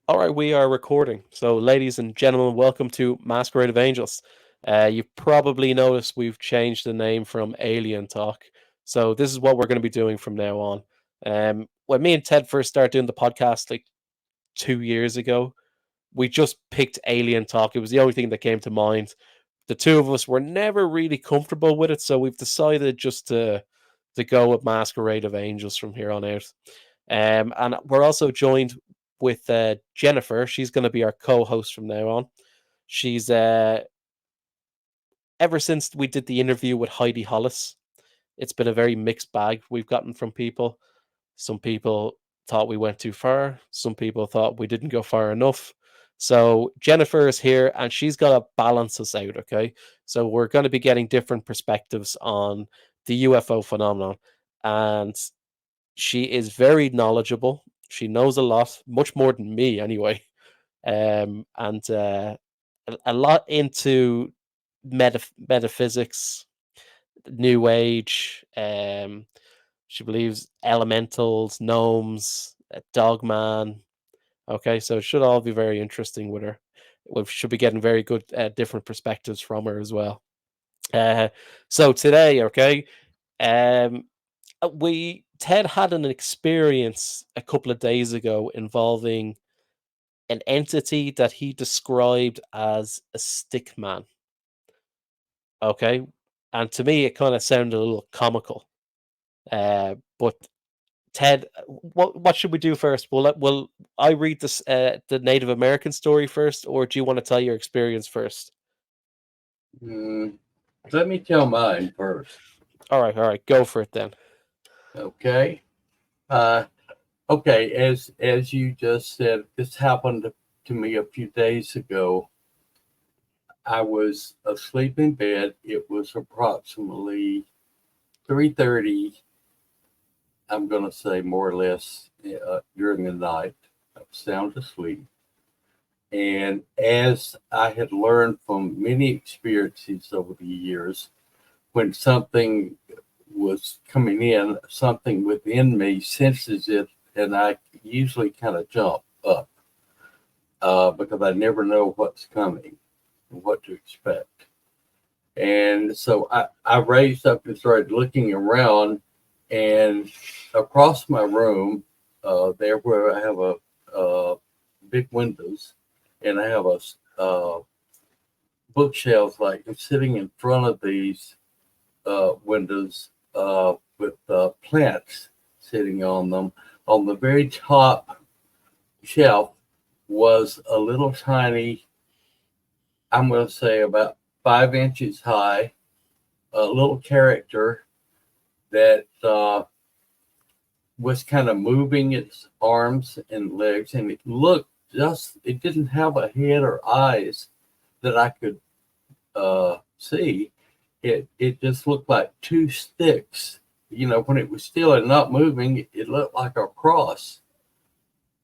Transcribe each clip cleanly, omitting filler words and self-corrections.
All right, we are recording. So, ladies and gentlemen, welcome to Masquerade of Angels. You've probably noticed we've changed the name from Alien Talk. So, this is what we're going to be doing from now on. When me and Ted first started doing the podcast like 2 years ago, we just picked Alien Talk. It was the only thing that came to mind. The two of us were never really comfortable with it, so we've decided just to go with Masquerade of Angels from here on out. And we're also joined with Jennifer. She's going to be our co-host from now on. She's ever since we did the interview with Heidi Hollis, it's been a very mixed bag we've gotten from people. Some people thought we went too far. Some people thought we didn't go far enough. So Jennifer is here and she's got to balance us out, okay? So we're going to be getting different perspectives on the UFO phenomenon. And she is very knowledgeable. She knows a lot, much more than me anyway. And a lot into metaphysics, New Age. She believes elementals, gnomes, dogman. Okay, so it should all be very interesting with her. We should be getting very good different perspectives from her as well. Uh, so today, okay, um, we Ted had an experience a couple of days ago involving an entity that he described as a stick man. Okay, and to me, it kind of sounded a little comical. But Ted, what should we do first? Will I read this the Native American story first, or do you want to tell your experience first? Mm, Let me tell mine first. All right, go for it then. Okay. Uh, okay. As you just said, this happened to me a few days ago. I was asleep in bed. It was approximately 3:30. I'm going to say more or less during the night. I was sound asleep. And as I had learned from many experiences over the years, when something was coming in, something within me senses it, and I usually kind of jump up because I never know what's coming and what to expect. And so I raised up and started looking around, and across my room, there where I have a big windows, and I have a bookshelf like sitting in front of these windows with plants sitting on them. On the very top shelf was a little tiny, I'm going to say about 5 inches high, a little character that was kind of moving its arms and legs, and it looked it didn't have a head or eyes that I could see. It just looked like two sticks. When it was still and not moving, it looked like a cross.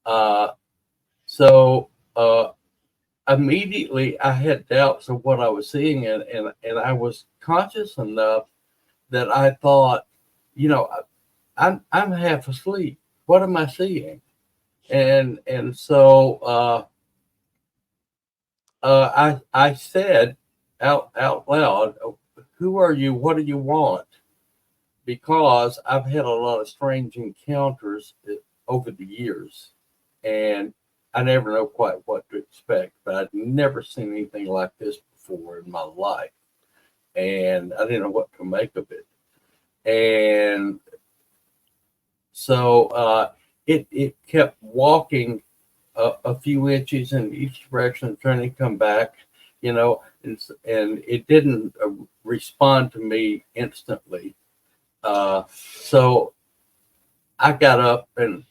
Uh, so immediately I had doubts of what I was seeing, and I was conscious enough that I thought, you know, I'm half asleep. What am I seeing? And so I said out loud, "Who are you? What do you want?" Because I've had a lot of strange encounters over the years, and I never know quite what to expect. But I'd never seen anything like this before in my life, and I didn't know what to make of it. And so it kept walking a few inches in each direction, trying to come back, and it didn't respond to me instantly. So I got up and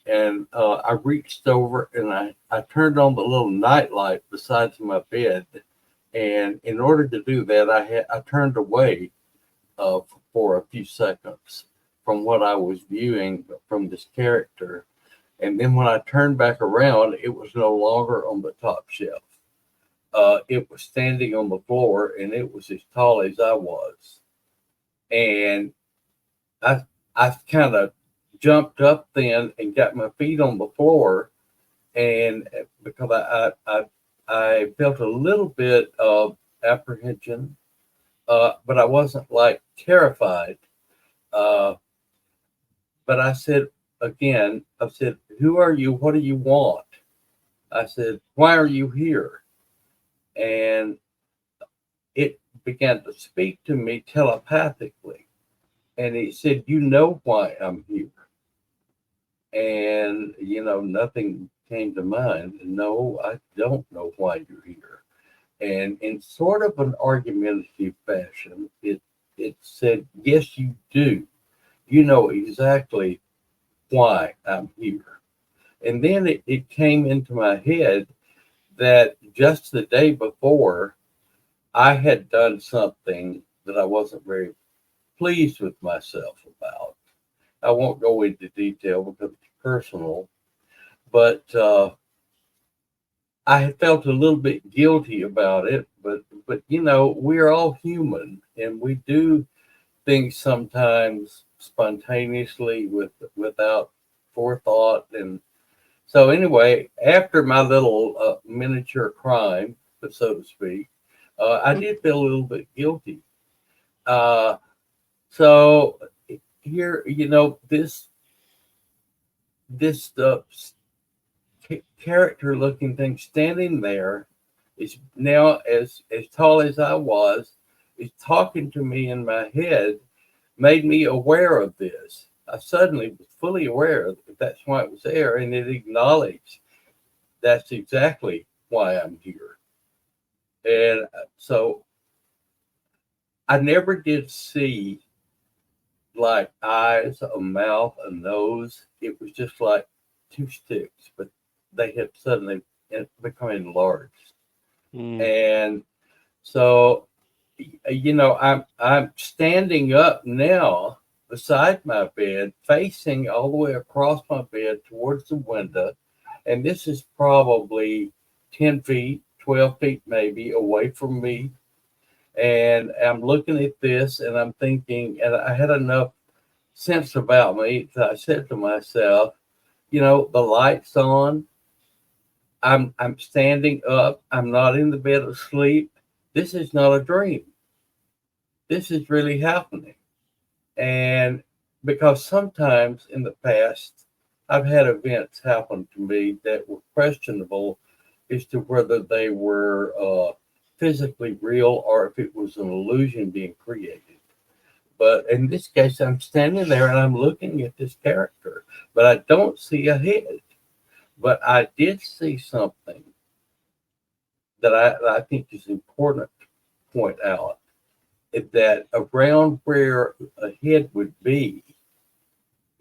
I reached over and I turned on the little night light beside my bed. And in order to do that, I turned away uh, for a few seconds from what I was viewing from this character. And then when I turned back around, it was no longer on the top shelf. It was standing on the floor, and it was as tall as I was. And I kind of jumped up then and got my feet on the floor, and because I felt a little bit of apprehension, but I wasn't like terrified. Uh, but I said again, I said, "Who are you? What do you want?" I said, "Why are you here?" And it began to speak to me telepathically, and it said, "You know why I'm here." And nothing came to mind. No, I don't know why you're here. And in sort of an argumentative fashion, it said, "Yes, you do. You know exactly why I'm here." And then it came into my head that just the day before, I had done something that I wasn't very pleased with myself about. I won't go into detail because it's personal, but I had felt a little bit guilty about it. But we're all human, and we do things sometimes spontaneously without forethought. And so anyway, after my little miniature crime, so to speak, I did feel a little bit guilty. Uh, so here, this character looking thing standing there is now as tall as I was, is talking to me in my head, made me aware of this. I suddenly was fully aware that that's why it was there, and it acknowledged that's exactly why I'm here. And so I never did see like eyes, a mouth, a nose. It was just like two sticks, but they had suddenly become enlarged. Mm. And so, I'm standing up now beside my bed, facing all the way across my bed towards the window, and this is probably 10 feet, 12 feet maybe away from me. And I'm looking at this, and I'm thinking, and I had enough sense about me that I said to myself, the light's on. I'm standing up. I'm not in the bed of sleep. This is not a dream. This is really happening. And because sometimes in the past, I've had events happen to me that were questionable as to whether they were physically real or if it was an illusion being created. But in this case, I'm standing there and I'm looking at this character, but I don't see a head. But I did see something that I think is important to point out, that around where a head would be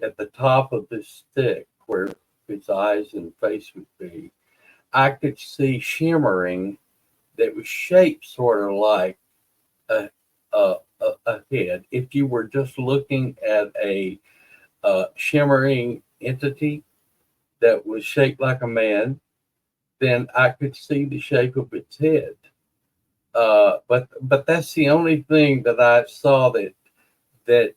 at the top of the stick, where its eyes and face would be, I could see shimmering that was shaped sort of like a, a head. If you were just looking at a shimmering entity that was shaped like a man, then I could see the shape of its head. But that's the only thing that I saw that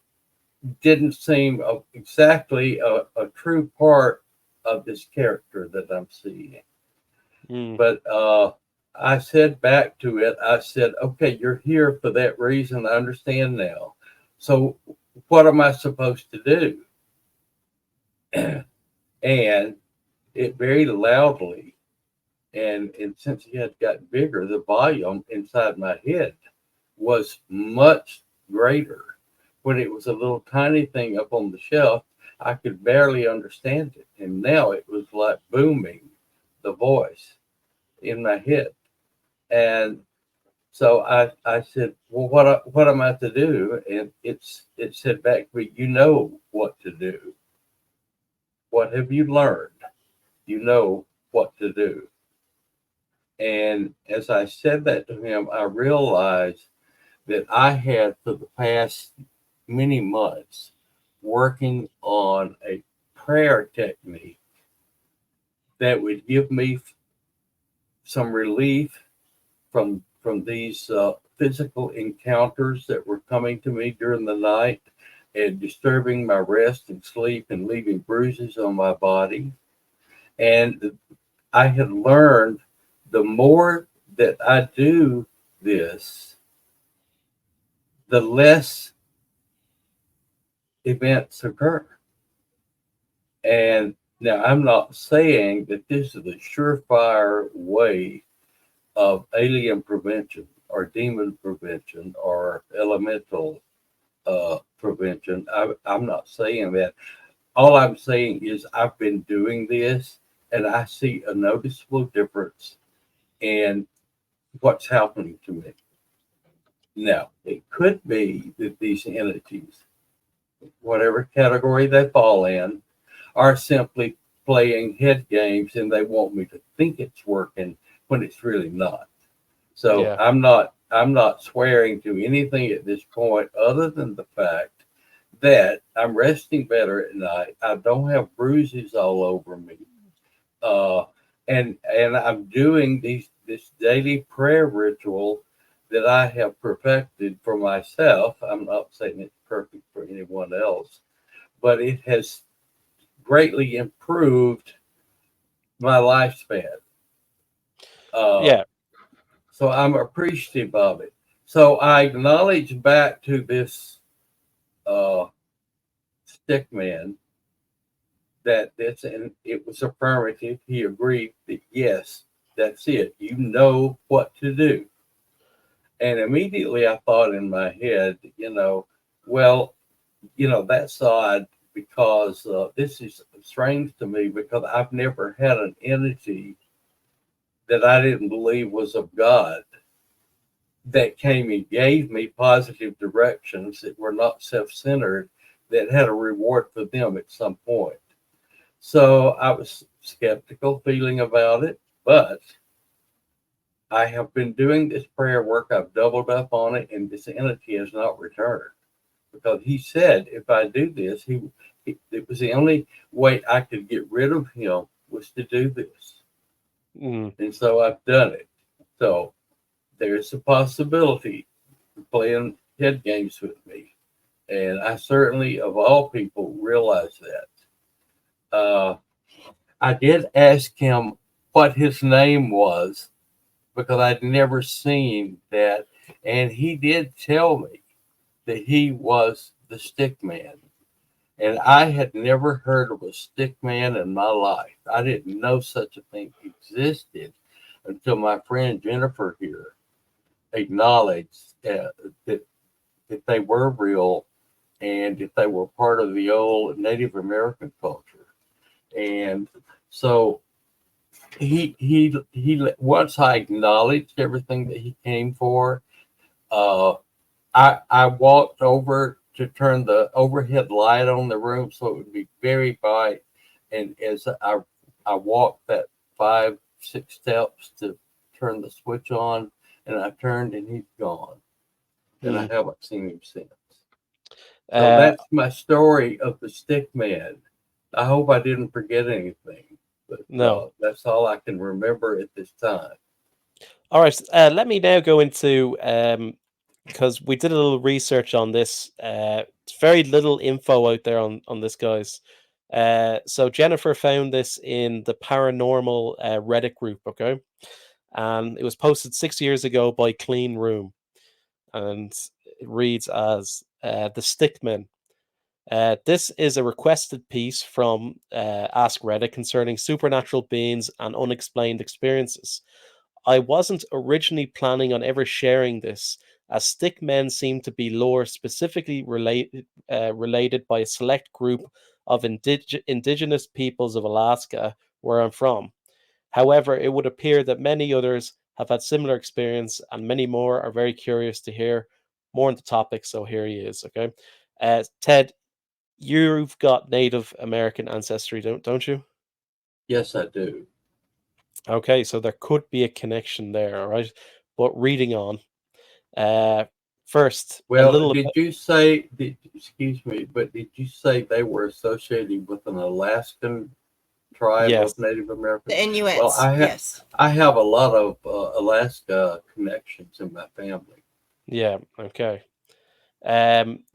didn't seem exactly a true part of this character that I'm seeing. Mm. But I said back to it, I said, "Okay, you're here for that reason. I understand now. So what am I supposed to do?" And it very loudly, and since he had got bigger, the volume inside my head was much greater. When it was a little tiny thing up on the shelf, I could barely understand it. And now it was like booming, the voice in my head. And so I said, "Well, what am I to do?" And it said back to me, "You know what to do. What have you learned? You know what to do." And as I said that to him, I realized that I had for the past many months working on a prayer technique that would give me some relief from these physical encounters that were coming to me during the night and disturbing my rest and sleep and leaving bruises on my body. And I had learned the more that I do this, the less events occur. And now I'm not saying that this is a surefire way of alien prevention or demon prevention or elemental prevention. I'm not saying that. All I'm saying is I've been doing this and I see a noticeable difference in what's happening to me. Now, it could be that these entities, whatever category they fall in, are simply playing head games and they want me to think it's working when it's really not. So Yeah. I'm not swearing to anything at this point other than the fact that I'm resting better at night. I don't have bruises all over me. Uh, and I'm doing this daily prayer ritual that I have perfected for myself. I'm not saying it's perfect for anyone else, but it has greatly improved my lifespan. Uh, Yeah. so I'm appreciative of it. So I acknowledge back to this uh, stick man that this, and it was affirmative. He agreed that yes, that's it. You know what to do. And immediately I thought in my head, well, that's odd because this is strange to me because I've never had an entity that I didn't believe was of God that came and gave me positive directions that were not self centered, that had a reward for them at some point. So I was skeptical feeling about it, but I have been doing this prayer work. I've doubled up on it, and this entity has not returned because he said if I do this, it was the only way I could get rid of him was to do this, Mm. and so I've done it. So there's a possibility of playing head games with me, and I certainly, of all people, realize that. I did ask him what his name was because I'd never seen that. And he did tell me that he was the stick man. And I had never heard of a stick man in my life. I didn't know such a thing existed until my friend Jennifer here acknowledged that, that they were real and if they were part of the old Native American culture. And so he once I acknowledged everything that he came for, uh, I walked over to turn the overhead light on the room so it would be very bright, and as I walked that 5 6 steps to turn the switch on, and I turned and he's gone, and I Mm. haven't seen him since. So Uh, that's my story of the stick man. I hope I didn't forget anything, but no. that's all I can remember at this time. All right. Let me now go into because we did a little research on this. It's very little info out there on this, guys. So Jennifer found this in the paranormal Reddit group. Okay, and it was posted 6 years ago by Clean Room, and it reads as the Stickmen. This is a requested piece from Ask Reddit concerning supernatural beings and unexplained experiences. I wasn't originally planning on ever sharing this, as stick men seem to be lore specifically related by a select group of indigenous peoples of Alaska, where I'm from. However, it would appear that many others have had similar experience, and many more are very curious to hear more on the topic. So here he is. Okay, Ted, you've got Native American ancestry, don't you? Yes, I do. Okay, so there could be a connection there, all right? But reading on, uh, first, a Well, little did about, you say, excuse me, but did you say they were associated with an Alaskan tribe yes, of Native Americans? The Well, Inuits, I have yes. I have a lot of Alaska connections in my family. yeah, okay.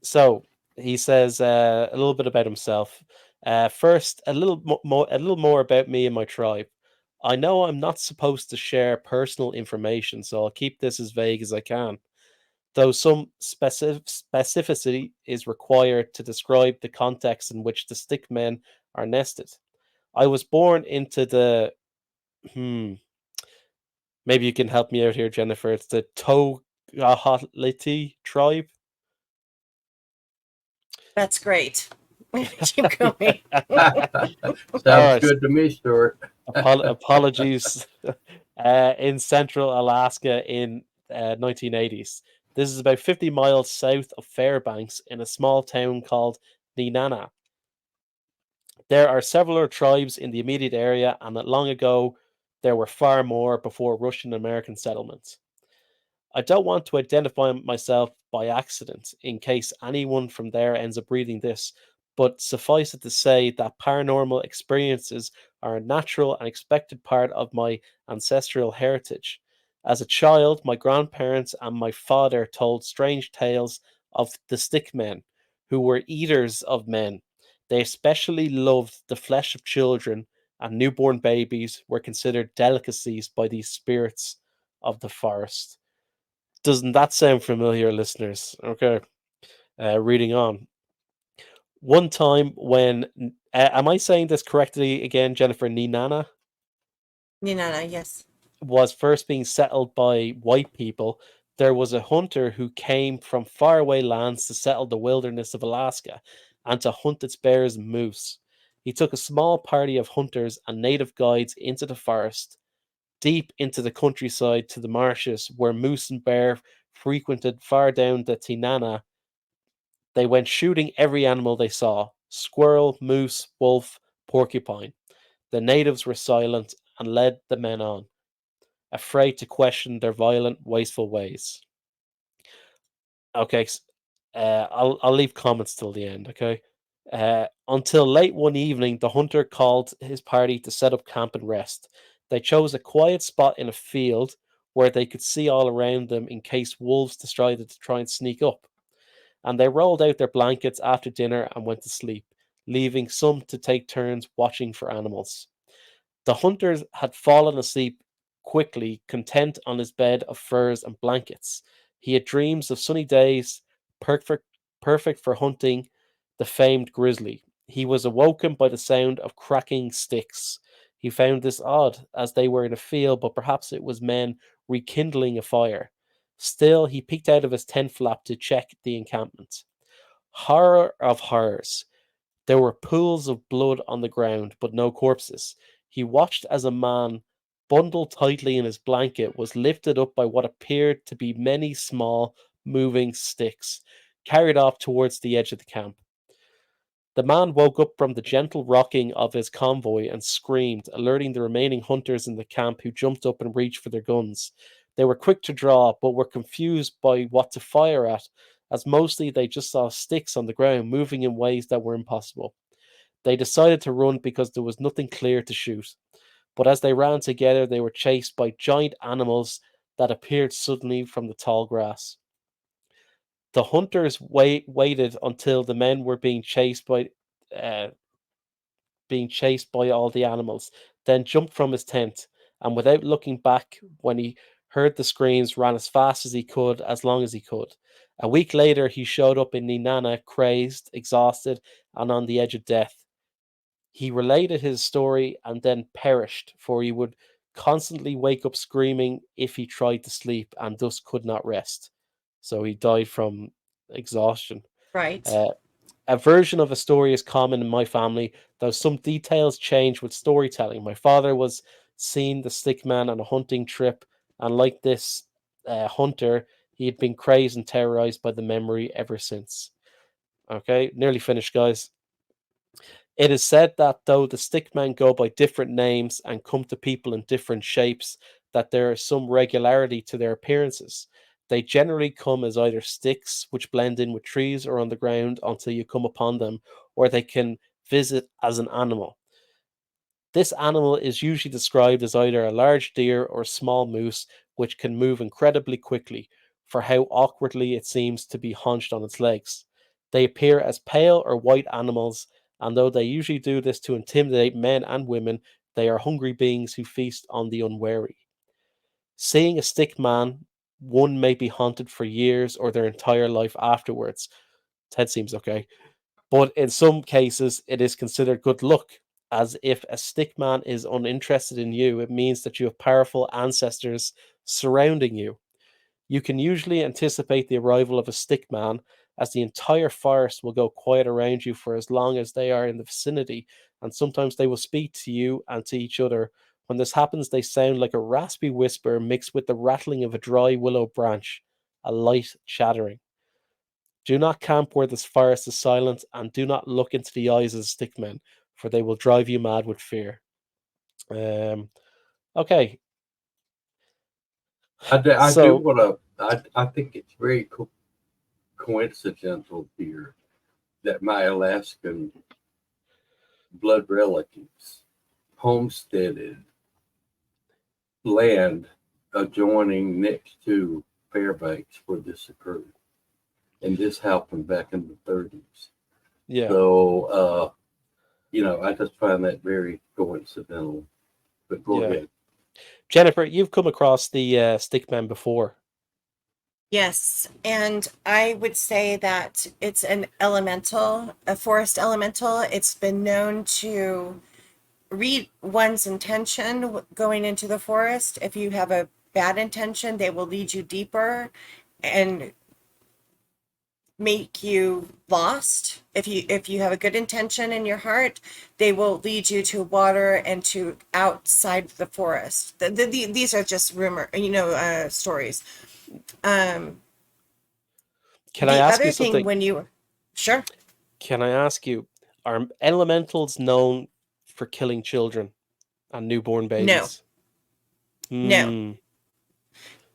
So he says a little bit about himself. First, a little more about me and my tribe. I know I'm not supposed to share personal information, so I'll keep this as vague as I can, though some specificity is required to describe the context in which the stickmen are nested. I was born into the hmm. Maybe you can help me out here, Jennifer. It's the Togahaliti tribe. That's great. Keep going. All Sounds right. good to me, Stuart. Apologies. In central Alaska in 1980s. This is about 50 miles south of Fairbanks in a small town called Nenana. There are several tribes in the immediate area, and that long ago there were far more before Russian American settlements. I don't want to identify myself by accident in case anyone from there ends up reading this, but suffice it to say that paranormal experiences are a natural and expected part of my ancestral heritage. As a child, my grandparents and my father told strange tales of the stick men, who were eaters of men. They especially loved the flesh of children, and newborn babies were considered delicacies by these spirits of the forest. Doesn't that sound familiar, listeners? Okay, reading on. One time when, am I saying this correctly again, Jennifer? Ninana Ninana, yes. was first being settled by white people. There was a hunter who came from faraway lands to settle the wilderness of Alaska and to hunt its bears and moose. He took a small party of hunters and native guides into the forest, deep into the countryside to the marshes where moose and bear frequented far down the Tinana. They went shooting every animal they saw: squirrel, moose, wolf, porcupine. The natives were silent and led the men on, afraid to question their violent, wasteful ways. Okay, I'll leave comments till the end. Okay. Until late one evening, the hunter called his party to set up camp and rest. They chose a quiet spot in a field where they could see all around them in case wolves decided to try and sneak up. And they rolled out their blankets after dinner and went to sleep, leaving some to take turns watching for animals. The hunter had fallen asleep quickly, content on his bed of furs and blankets. He had dreams of sunny days, perfect, perfect for hunting the famed grizzly. He was awoken by the sound of cracking sticks. He found this odd, as they were in a field, but perhaps it was men rekindling a fire. Still, he peeked out of his tent flap to check the encampment. Horror of horrors! There were pools of blood on the ground, but no corpses. He watched as a man, bundled tightly in his blanket, was lifted up by what appeared to be many small, moving sticks, carried off towards the edge of the camp. The man woke up from the gentle rocking of his convoy and screamed, alerting the remaining hunters in the camp, who jumped up and reached for their guns. They were quick to draw, but were confused by what to fire at, as mostly they just saw sticks on the ground moving in ways that were impossible. They decided to run because there was nothing clear to shoot. But as they ran together, they were chased by giant animals that appeared suddenly from the tall grass. The hunters waited until the men were uh, being chased by all the animals, then jumped from his tent, and without looking back when he heard the screams, ran as fast as he could, as long as he could. A week later, he showed up in Ninana, crazed, exhausted, and on the edge of death. He related his story and then perished, for he would constantly wake up screaming if he tried to sleep and thus could not rest. So he died from exhaustion. Right. Uh, a version of a story is common in my family, though some details change with storytelling. My father was seen the stick man on a hunting trip, and like this hunter, he had been crazed and terrorized by the memory ever since. Okay, nearly finished, guys. It is said that though the stickmen go by different names and come to people in different shapes, that there is some regularity to their appearances. They generally come as either sticks, which blend in with trees or on the ground until you come upon them, or they can visit as an animal. This animal is usually described as either a large deer or a small moose, which can move incredibly quickly, for how awkwardly it seems to be hunched on its legs. They appear as pale or white animals, and though they usually do this to intimidate men and women, They are hungry beings who feast on the unwary. Seeing a stick man, one may be haunted for years or their entire life afterwards. Ted seems okay. But in some cases, it is considered good luck, as if a stick man is uninterested in you, it means that you have powerful ancestors surrounding you. You can usually anticipate the arrival of a stick man, as the entire forest will go quiet around you for as long as they are in the vicinity, and sometimes they will speak to you and to each other. When this happens, they sound like a raspy whisper mixed with the rattling of a dry willow branch, a light chattering. Do not camp where this forest is silent, and do not look into the eyes of the stickmen, for they will drive you mad with fear. Um, okay, I do so want to. I think it's very coincidental here that my Alaskan blood relatives homesteaded land adjoining next to Fairbanks where this occurred, and this happened back in the 30s. yeah, So, I just find that very coincidental. But go yeah. ahead. Jennifer, you've come across the stickmen before. Yes, and I would say that it's an elemental, a forest elemental. It's been known to read one's intention going into the forest. If you have a bad intention, they will lead you deeper and make you lost. If you have a good intention in your heart, they will lead you to water and to outside the forest. These are just stories. Um, Can I the ask you other thing something? when you sure. Can I ask you, are elementals known for killing children and newborn No, babies? no. Hmm.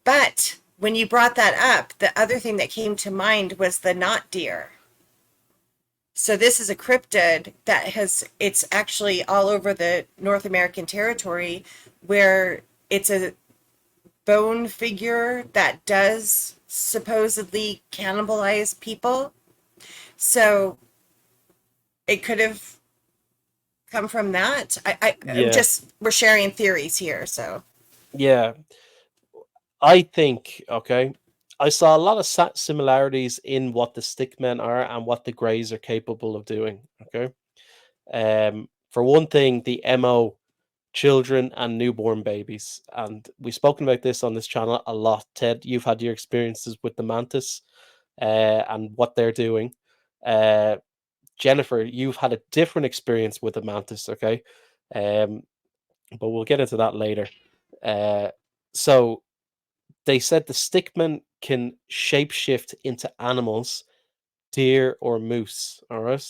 But when you brought that up, the other thing that came to mind was the knot deer. So this is a cryptid that it's actually all over the North American territory where it's a bone figure that does supposedly cannibalize people. So it could have come from that. I'm Yeah, just, we're sharing theories here. So yeah. I think, okay, I saw a lot of similarities in what the stickmen are and what the greys are capable of doing. Okay. For one thing, the MO, children and newborn babies. And we've spoken about this on this channel a lot. Ted, you've had your experiences with the mantis and what they're doing. Uh, Jennifer, you've had a different experience with the mantis, okay? Um, but we'll get into that later. Uh, so they said the stickmen can shapeshift into animals, deer or moose, all right?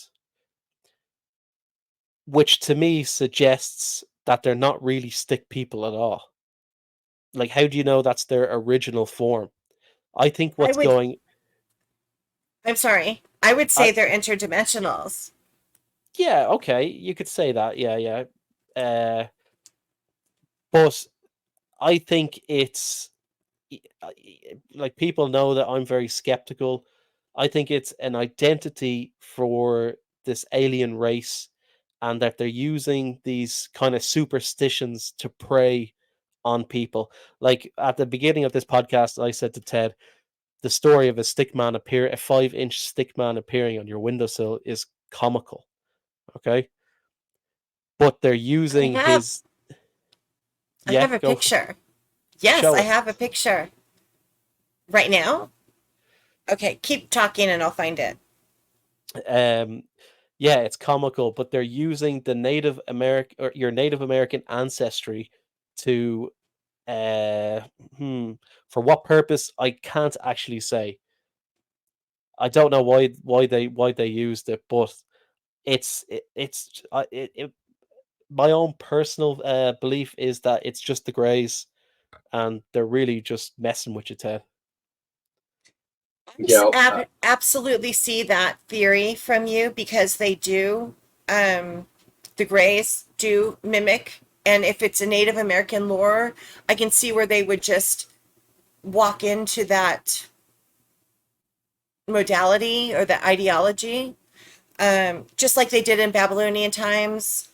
Which to me suggests that they're not really stick people at all. Like, how do you know that's their original form? I think I what's would, going, I'm sorry, I would I say they're interdimensionals. yeah, okay, you could say that, yeah, yeah. Uh, but I think it's like people know that I'm very skeptical. I think it's an identity for this alien race, and that they're using these kind of superstitions to prey on people. Like at the beginning of this podcast, I said to Ted, the story of a 5-inch stick man appearing on your windowsill is comical. Okay, but they're I using have, his. I Yeah, have a go picture. Yes, show I us. have a picture right now. Okay, keep talking and I'll find it. Um, yeah, it's comical, but they're using the Native American or your Native American ancestry to uh hmm, for what purpose I can't actually say. I don't know why they used it, but it's my own personal belief is that it's just the Greys, and they're really just messing with you, Ted. Yeah, Absolutely see that theory from you because they do, um, the Greys do mimic. And if it's a Native American lore, I can see where they would just walk into that modality or the ideology, just like they did in Babylonian times.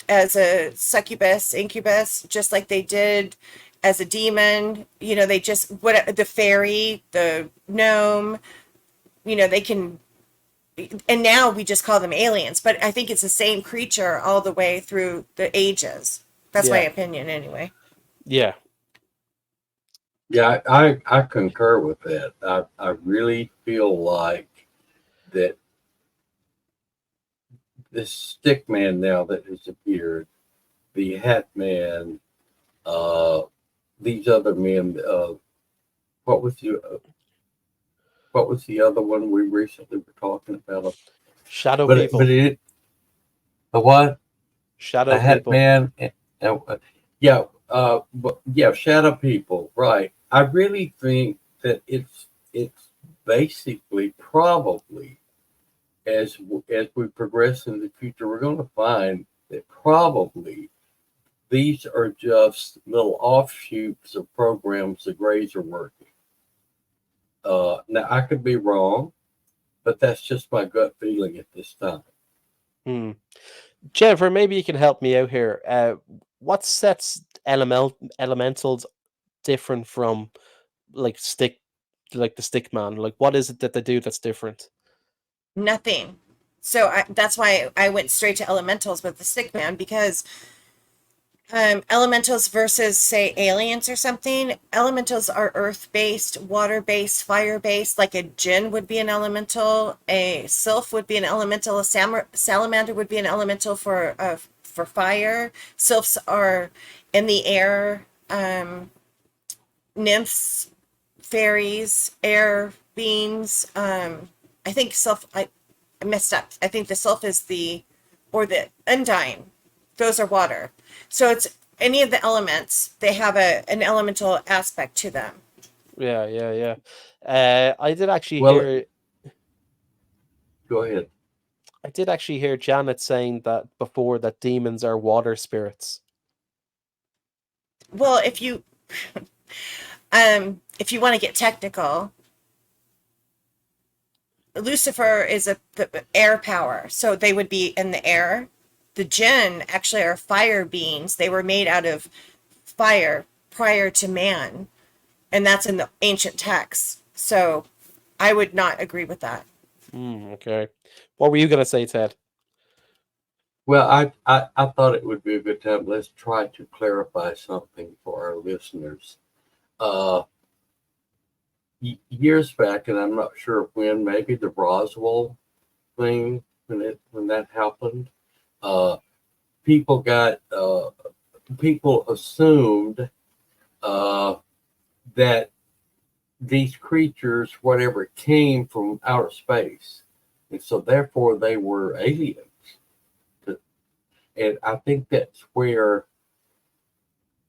as a succubus, incubus, just like they did as a demon. They just what the fairy, the gnome. They can, and now we just call them aliens. But I think it's the same creature all the way through the ages. That's my Yeah, opinion, anyway. yeah, Yeah, I concur with that. I really feel like that this stick man now that has appeared, the hat man, uh, these other men, what was the what was the other one we recently were talking about? shadow But people, it a what? A shadow hat people. man? Yeah, but yeah, shadow people, right? I really think that it's basically probably as we progress in the future, we're going to find that probably these are just little offshoots of programs the Greys are working. Now I could be wrong, but that's just my gut feeling at this time. Hmm. Jennifer, maybe you can help me out here. What sets elementals different from like the stick man? Like, what is it that they do that's different? Nothing. So that's why I went straight to elementals with the stick man, because elementals versus say aliens or something. Elementals are earth based, water based, fire based. Like a djinn would be an elemental, a sylph would be an elemental, a salamander would be an elemental for fire. Sylphs are in the air. Nymphs, fairies, air beings. I think sylph. I messed up. I think the sylph is or the undying. Those are water. So it's any of the elements. They have an elemental aspect to them. Yeah, yeah, yeah. I did actually Well, hear. go ahead. I did actually hear Janet saying that before that demons are water spirits. Well, if you want to get technical, Lucifer is the air power, so they would be in the air. The jinn actually are fire beings. They were made out of fire prior to man, and that's in the ancient texts. So I would not agree with that. Okay. What were you gonna say, Ted? Well, I thought it would be a good time. Let's try to clarify something for our listeners. Uh, Years back, and I'm not sure when, maybe the Roswell thing when that happened, uh, people got people assumed uh, that these creatures, whatever, came from outer space, and so therefore they were aliens. And I think that's where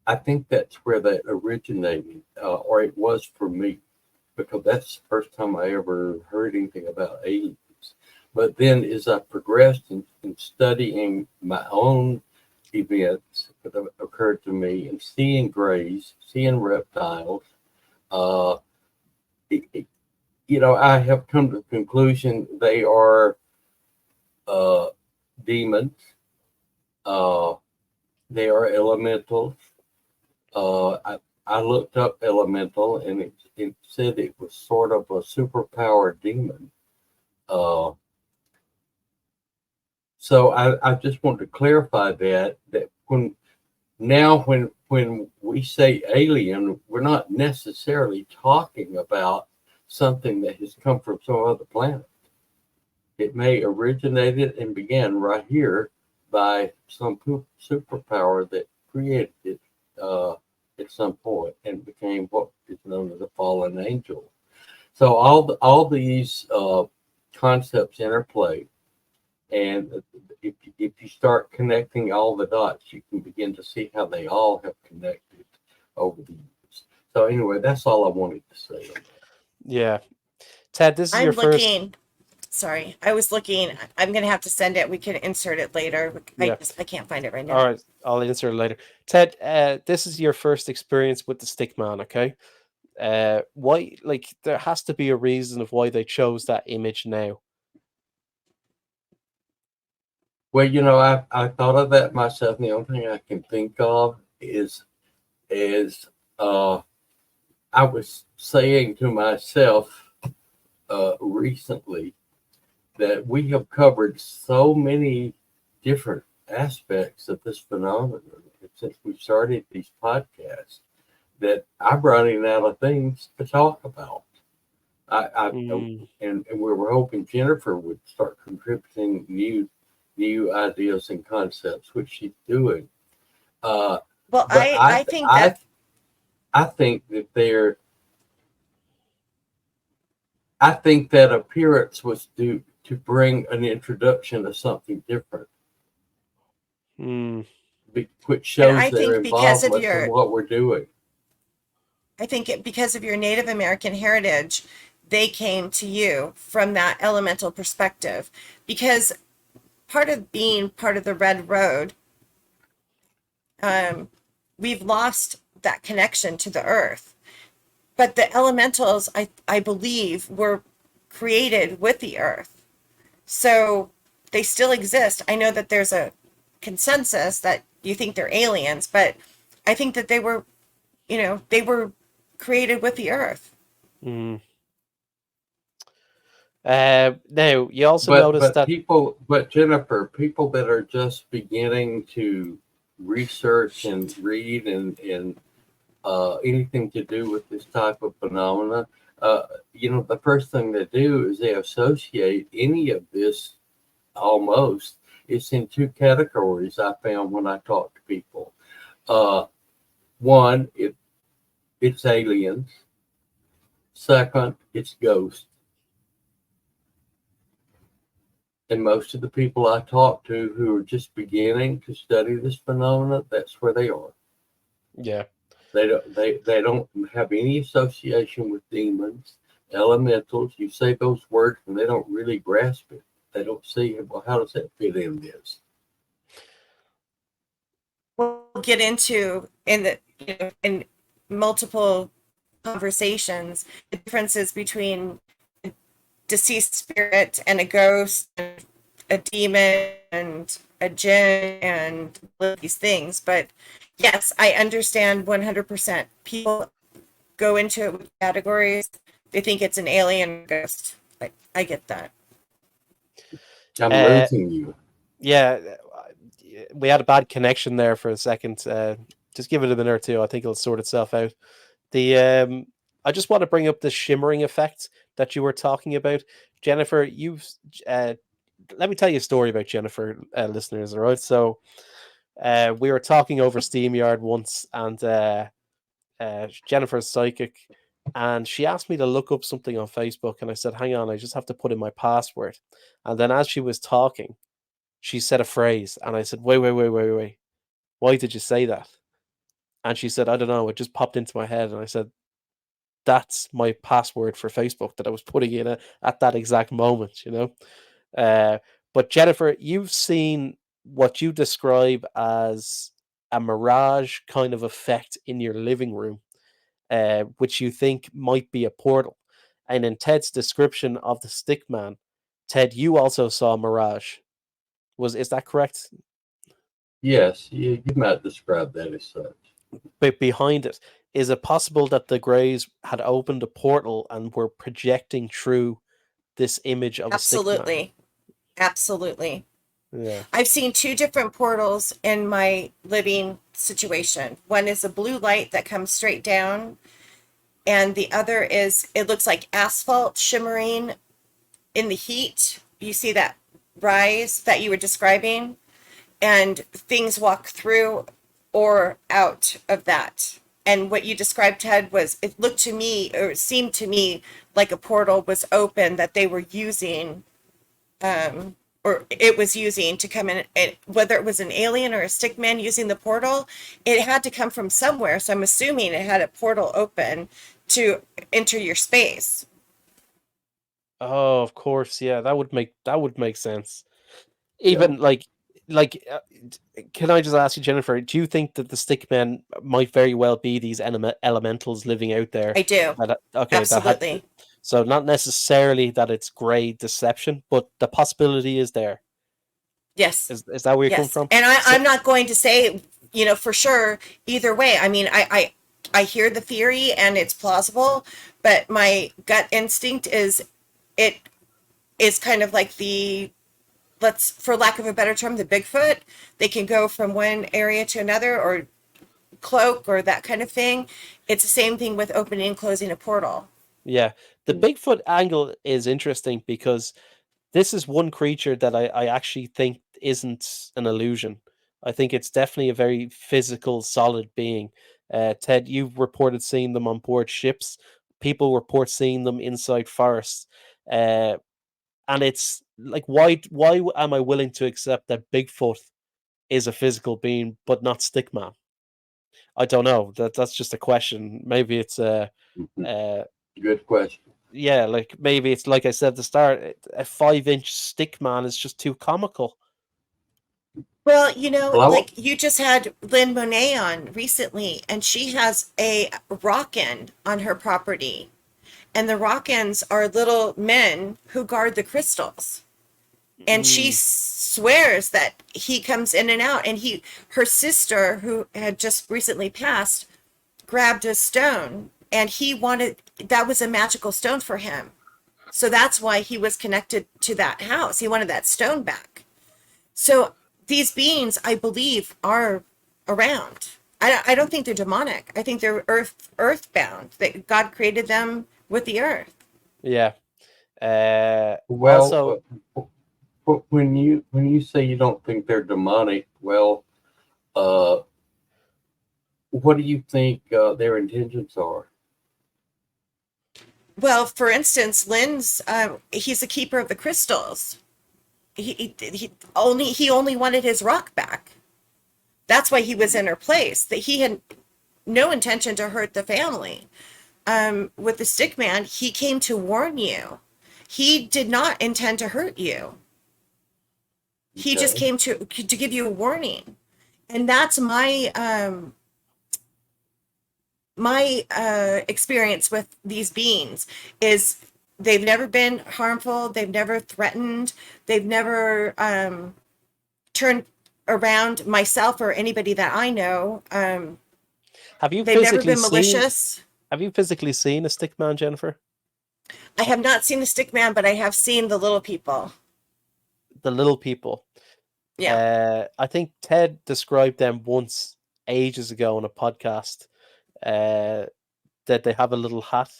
that originated, or it was for me, because that's the first time I ever heard anything about aliens. But then, as I progressed in studying my own events that have occurred to me, and seeing grays, seeing reptiles, uh, it, it, I have come to the conclusion they are uh, demons, uh, they are elementals. I looked up elemental, and it said it was sort of a superpower demon. Uh, so I just want to clarify that when we say alien, we're not necessarily talking about something that has come from some other planet. It may originated and began right here by some superpower that created it at some point and became what is known as a fallen angel. So all these concepts interplay, and if you start connecting all the dots, you can begin to see how they all have connected over the years. So anyway, that's all I wanted to say on that. Yeah, Ted, this is your I'm first. looking. Sorry, I was looking. I'm gonna have to send it. We can insert it later. I Yeah. just I can't find it right All now. right, I'll answer it later. Ted, this is your first experience with the stick man, okay? Why? Like, there has to be a reason of why they chose that image now. Well, I thought of that myself. And the only thing I can think of is I was saying to myself recently that we have covered so many different aspects of this phenomenon since we started these podcasts that I'm running out of things to talk about. I Mm, and we were hoping Jennifer would start contributing new ideas and concepts, which she's doing. Uh, Well, but I think that I think that I think that appearance was due to bring an introduction to something different, mm, which and shows their involvement in what we're doing. because of your Native American heritage, they came to you from that elemental perspective. Because part of being part of the Red Road, um, we've lost that connection to the earth. But the elementals, I believe, were created with the earth. So they still exist. I know that there's a consensus that you think they're aliens, but I think that they were created with the earth. mm. Now you also But notice but that. people, but Jennifer, people that are just beginning to research and read and anything to do with this type of phenomena, the first thing they do is they associate any of this almost. It's in two categories I found when I talk to people. Uh, One, it's aliens. Second, it's ghosts. And most of the people I talk to who are just beginning to study this phenomena, that's where they are. Yeah. They don't have any association with demons, elementals. You say those words and they don't really grasp it. They don't see, well, how does that fit in this? We'll get into in multiple conversations the differences between a deceased spirit and a ghost, and a demon and a jinn and these things. But yes, I understand 100%. People go into it with categories. They think it's an alien or ghost. I get that. I'm Uh, losing you. yeah, we had a bad connection there for a second. Just give it a minute or two. I think it'll sort itself out. The I just want to bring up the shimmering effect that you were talking about, Jennifer. Uh, let me tell you a story about Jennifer, listeners. All right, so we were talking over SteamYard once, and Jennifer's psychic, and she asked me to look up something on Facebook, and I said, "Hang on, I just have to put in my password." And then as she was talking, she said a phrase, and I said, "Wait, wait, wait, wait, wait. Why did you say that?" And she said, "I don't know. It just popped into my head." And I said, "That's my password for Facebook that I was putting in at that exact moment." Uh, but Jennifer, you've seen what you describe as a mirage kind of effect in your living room, which you think might be a portal. And in Ted's description of the stick man, Ted, you also saw a mirage. Is that correct? Yes, you might describe that as such. But behind it, is it possible that the Greys had opened a portal and were projecting through this image of a stick man? Absolutely. Absolutely. Yeah. I've seen two different portals in my living situation. One is a blue light that comes straight down, and the other is it looks like asphalt shimmering in the heat. You see that rise that you were describing, and things walk through or out of that. And what you described, Ted, was it looked to me, or it seemed to me like a portal was open that they were using, or it was using to come in. Whether it was an alien or a stickman using the portal, it had to come from somewhere. So I'm assuming it had a portal open to enter your space. Oh, of course. Yeah, that would make sense. Yeah. Even like, can I just ask you, Jennifer? Do you think that the stickmen might very well be these elementals living out there? I do. Okay, that had Absolutely. so not necessarily that it's grey deception, but the possibility is there. Yes. Is that where you come Yes. from? And So I'm not going to say, for sure either way. I mean, I hear the theory and it's plausible, but my gut instinct is it is kind of like let's, for lack of a better term, the Bigfoot. They can go from one area to another, or cloak, or that kind of thing. It's the same thing with opening and closing a portal. yeah, the Bigfoot angle is interesting because this is one creature that I actually think isn't an illusion. I think it's definitely a very physical, solid being. Ted, you've reported seeing them on board ships. People report seeing them inside forests. Uh, and it's like, why am I willing to accept that Bigfoot is a physical being, but not Stickman? I don't know. That's just a question. Maybe it's uh, Good question. yeah, like maybe it's like I said at the start, a 5-inch stick man is just too comical. Well, Well, I like you just had Lynn Monet on recently, and she has a rock-in on her property. And the rock-ins are little men who guard the crystals. And she Mm, swears that he comes in and out. And her sister, who had just recently passed, grabbed a stone, and that was a magical stone for him. So that's why he was connected to that house. He wanted that stone back. So these beings, I believe, are around. I don't think they're demonic. I think they're earthbound. That God created them with the earth. yeah. well, Also, when you say you don't think they're demonic, well, uh, what do you think their intentions are? Well, for instance, Lynn's he's a keeper of the crystals. He only wanted his rock back. That's why he was in her place. That he had no intention to hurt the family. With the stick man, he came to warn you. He did not intend to hurt you. He just Okay. came to give you a warning. And that's my experience with these beings is they've never been harmful, they've never threatened, they've never turned around myself or anybody that I know. have you They've never physically been seen malicious. have you physically seen a stick man, Jennifer? I have not seen the stick man, but I have seen the little people. The little people. Yeah. I think Ted described them once ages ago on a podcast. That they have a little hat.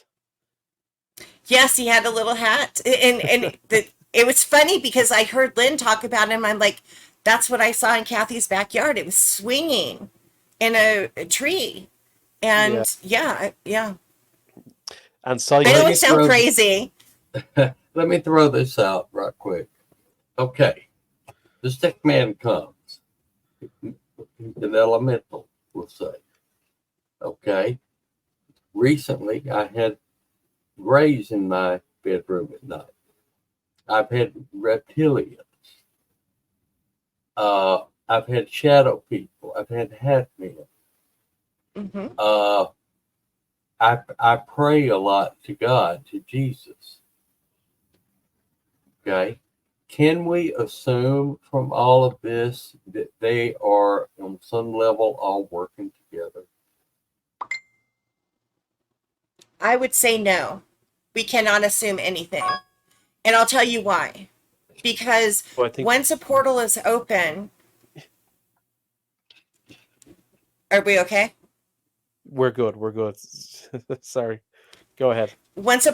Yes, he had a little hat, it was funny because I heard Lynn talk about him. I'm like, that's what I saw in Kathy's backyard. It was swinging in a tree, Yeah. and yeah. And I Well, know let psychic. it me sounds throw crazy. let me throw this out right quick. Okay, the stick man comes. He's an elemental, we'll say. Okay. Recently, I had rays in my bedroom at night. I've had reptilians. I've had shadow people. I've had half men. Hmm. Uh, I pray a lot to God, to Jesus. Okay. Can we assume from all of this that they are on some level all working together? I would say no. We cannot assume anything, and I'll tell you why. Because Well, I think once a portal is open, are we okay? we're good. We're good. Sorry. Go ahead. Once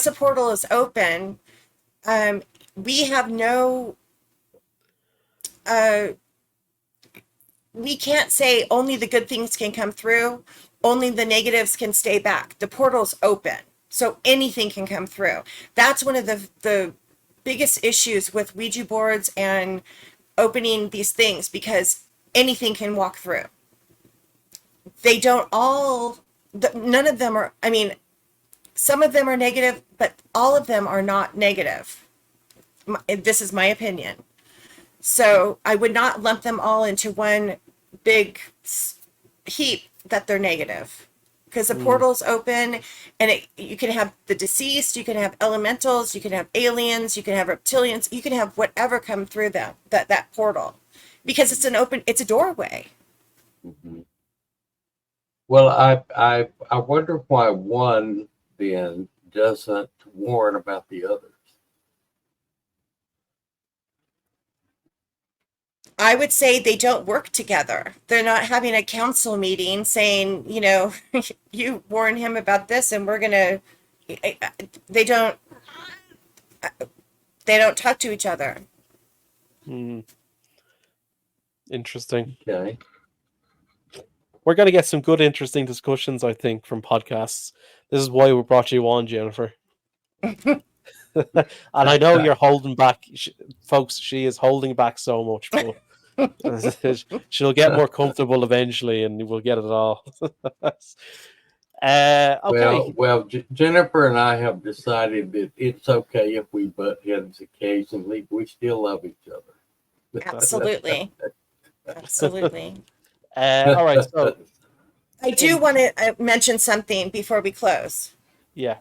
a portal is open, um, we have no uh, we can't say only the good things can come through, only the negatives can stay back. The portal's open, so anything can come through. That's one of the biggest issues with Ouija boards and opening these things, because anything can walk through. They don't all, none of them are, I mean, some of them are negative, but all of them are not negative. This is my opinion. So I would not lump them all into one big heap that they're negative, because the portal's open, and you can have the deceased, you can have elementals, you can have aliens, you can have reptilians, you can have whatever come through that portal, because it's a doorway. Mm-hmm. Well, I wonder why one then doesn't warn about the others. I would say they don't work together. They're not having a council meeting saying, you warn him about this, and we're gonna. They don't. They don't talk to each other. Interesting. Okay. We're going to get some good, interesting discussions, I think, from podcasts. This is why we brought you on, Jennifer. And I know you're holding back, folks. She is holding back so much, but she'll get more comfortable eventually, and we'll get it all. Okay. Well, Jennifer and I have decided that it's okay if we butt heads occasionally. We still love each other. Absolutely. Absolutely. All right. So I do want to mention something before we close. Yeah.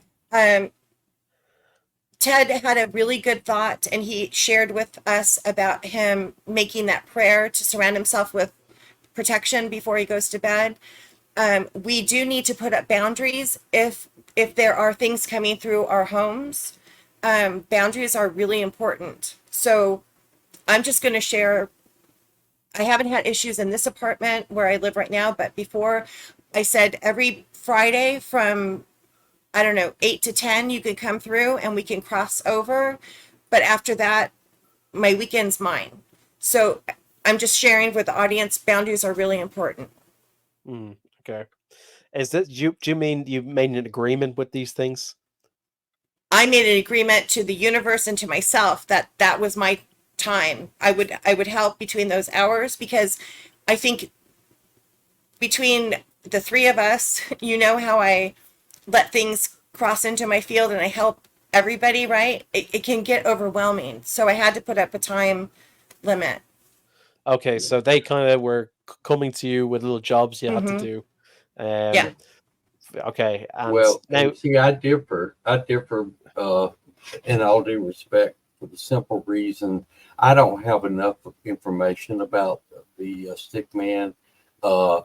Ted had a really good thought, and he shared with us about him making that prayer to surround himself with protection before he goes to bed. We do need to put up boundaries if there are things coming through our homes. Boundaries are really important. So I'm just going to share. I haven't had issues in this apartment where I live right now, but before, I said every Friday from, I don't know, 8 to 10, you can come through and we can cross over. But after that, my weekend's mine. So I'm just sharing with the audience, boundaries are really important. Okay. Is that do you mean you made an agreement with these things? I made an agreement to the universe and to myself that was my time. I would help between those hours, because I think between the three of us, how I let things cross into my field and I help everybody, right? It can get overwhelming. So I had to put up a time limit. Okay, so they kind of were coming to you with little jobs you had to do. Yeah. Okay. And well, now, and see, I differ. In all due respect, for the simple reason I don't have enough information about the stick man. In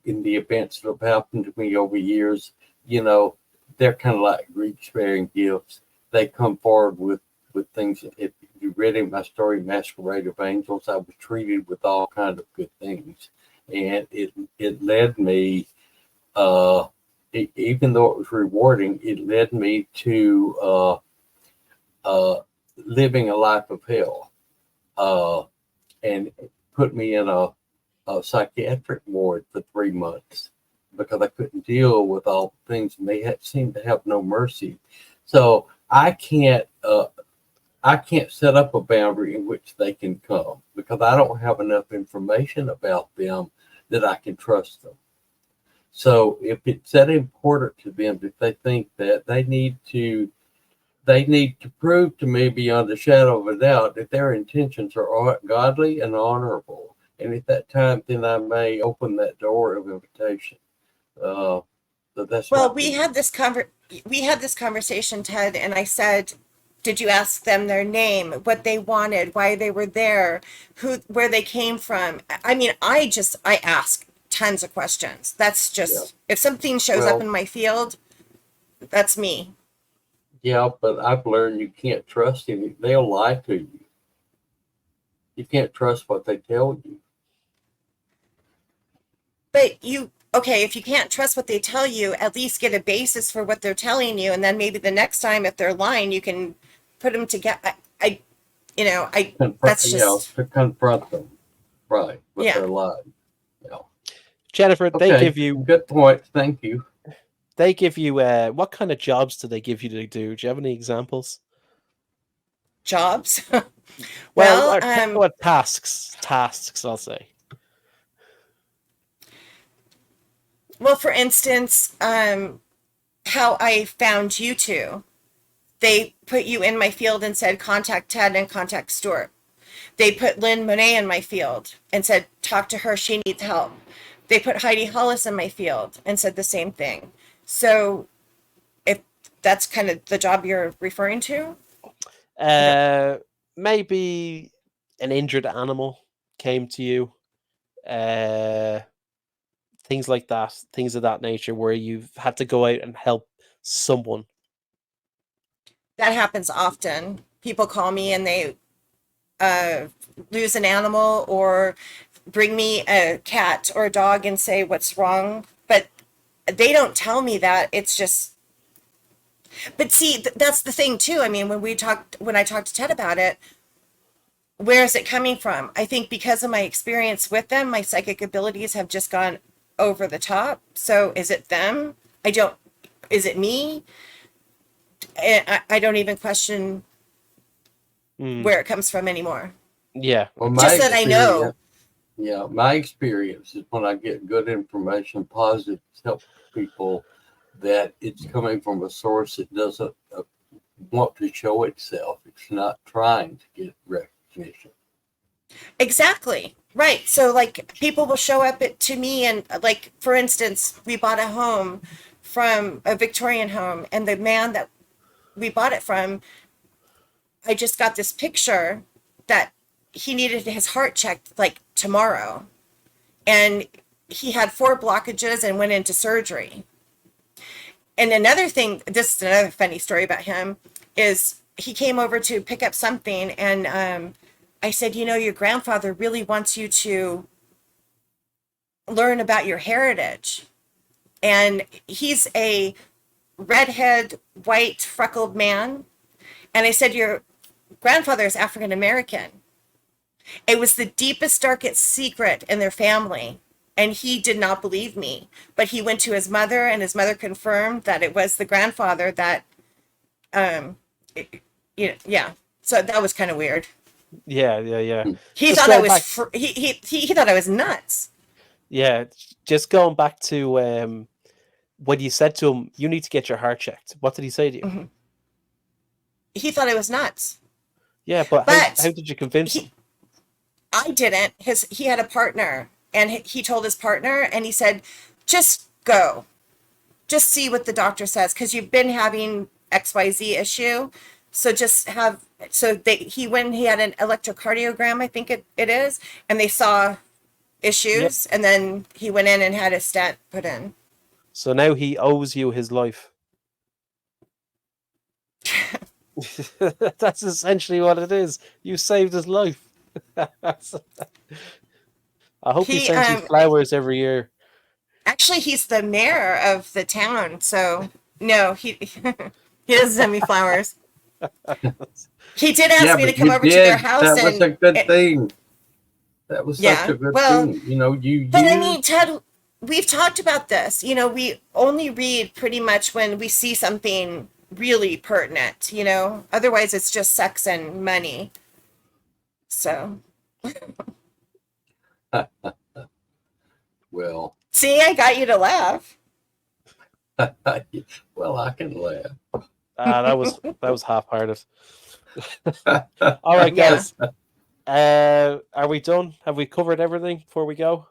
the events that have happened to me over years, they're kind of like Greeks bearing gifts. They come forward with things. If you read in my story, Masquerade of Angels, I was treated with all kinds of good things, and it led me. Even though it was rewarding, it led me to living a life of hell, and put me in a psychiatric ward for 3 months because I couldn't deal with all the things, and they seemed to have no mercy. So I can't set up a boundary in which they can come because I don't have enough information about them that I can trust them. So if it's that important to them, if they think that they need to prove to me beyond a shadow of a doubt that their intentions are godly and honorable. And at that time, then I may open that door of invitation. That's well, we had this conversation, Ted, and I said, did you ask them their name, what they wanted, why they were there, where they came from? I mean, I ask tons of questions. That's just, if something shows up in my field, that's me. Yeah, but I've learned you can't trust them. They'll lie to you. You can't trust what they tell you. But if you can't trust what they tell you, at least get a basis for what they're telling you, and then maybe the next time, if they're lying, you can put them together. That's just to confront them, right? With their lies. Jennifer, okay. They give you good points. Thank you. They give you what kind of jobs do they give you to do? Do you have any examples? Jobs? well, tasks, I'll say. Well, for instance, how I found you two. They put you in my field and said, contact Ted and contact Stuart. They put Lynn Monet in my field and said, talk to her, she needs help. They put Heidi Hollis in my field and said the same thing. So if that's kind of the job you're referring to, Maybe an injured animal came to you. Uh, things like that, things of that nature, where you've had to go out and help someone. that happens often. People call me and they lose an animal or bring me a cat or a dog and say what's wrong, but they don't tell me that. It's just, but see, that's the thing too. I mean, when I talked to Ted about it, where is it coming from? I think because of my experience with them, my psychic abilities have just gone over the top. So is it them? I don't, is it me? I don't even question where it comes from anymore. Yeah. Well, Just that I know. Yeah, my experience is when I get good information, positive, help people, that it's coming from a source that doesn't want to show itself. It's not trying to get recognition. Exactly. Right. So like people will show up to me and like for instance, we bought a home from a Victorian home and the man that we bought it from, I just got this picture that he needed his heart checked like tomorrow. And he had 4 blockages and went into surgery. And another thing, this is another funny story about him, is he came over to pick up something and I said, you know, your grandfather really wants you to learn about your heritage. And he's a redhead, white, freckled man. And I said, your grandfather is African American. It was the deepest, darkest secret in their family. And he did not believe me. But he went to his mother, and his mother confirmed that it was the grandfather that, yeah. So that was kind of weird. Yeah, yeah, yeah. He Just thought I going was back, he thought I was nuts. yeah, just going back to when you said to him, "You need to get your heart checked." What did he say to you? He thought I was nuts. Yeah, but how But did you convince him? I didn't. He had a partner, and he told his partner, and he said, "Just go, just see what the doctor says, because you've been having XYZ issue. So just have." So he went. He had an electrocardiogram, I think it is, and they saw Yep. issues, and then he went in and had a stent put in. So now he owes you his life. That's essentially what it is. You saved his life. I hope he He sends you flowers every year. actually he's the mayor of the town, so no, he he doesn't send me flowers. He did ask Yeah, me to but come you over to their did. house That was a good and thing. That was such yeah. a good Well, thing. You know, you but I used. mean, Ted, we've talked about this. You know, we only read pretty much when we see something really pertinent, you know? Otherwise, it's just sex and money. So, Well, see, I got you to laugh. well, I can laugh. That was half-hearted. All right, Yeah. guys. Are we done? Have we covered everything before we go?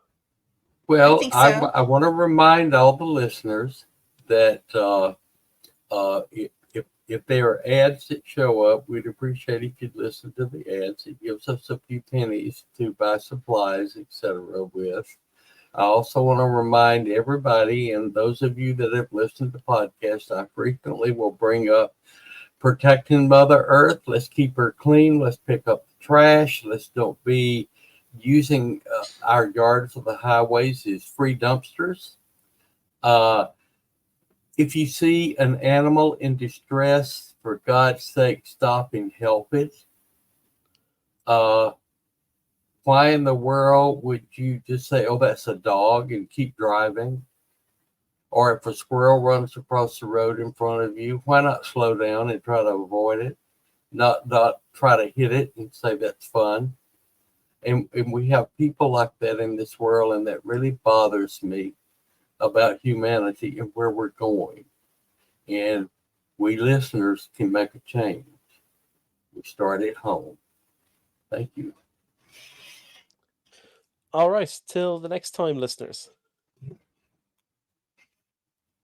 I Well, think so. I want to remind all the listeners that if there are ads that show up, we'd appreciate if you'd listen to the ads. It gives us a few pennies to buy supplies, etc. with. I also want to remind everybody, and those of you that have listened to podcasts, I frequently will bring up protecting Mother Earth. Let's keep her clean. Let's pick up the trash. Let's don't be using our yards or the highways as free dumpsters. Uh, if you see an animal in distress, for God's sake, stop and help it. Why in the world would you just say, "Oh, that's a dog," and keep driving? Or if a squirrel runs across the road in front of you, why not slow down and try to avoid it? Not try to hit it and say that's fun. And we have people like that in this world, and that really bothers me about humanity and where we're going. And we listeners can make a change. We start at home. Thank you. All right. Till the next time, listeners.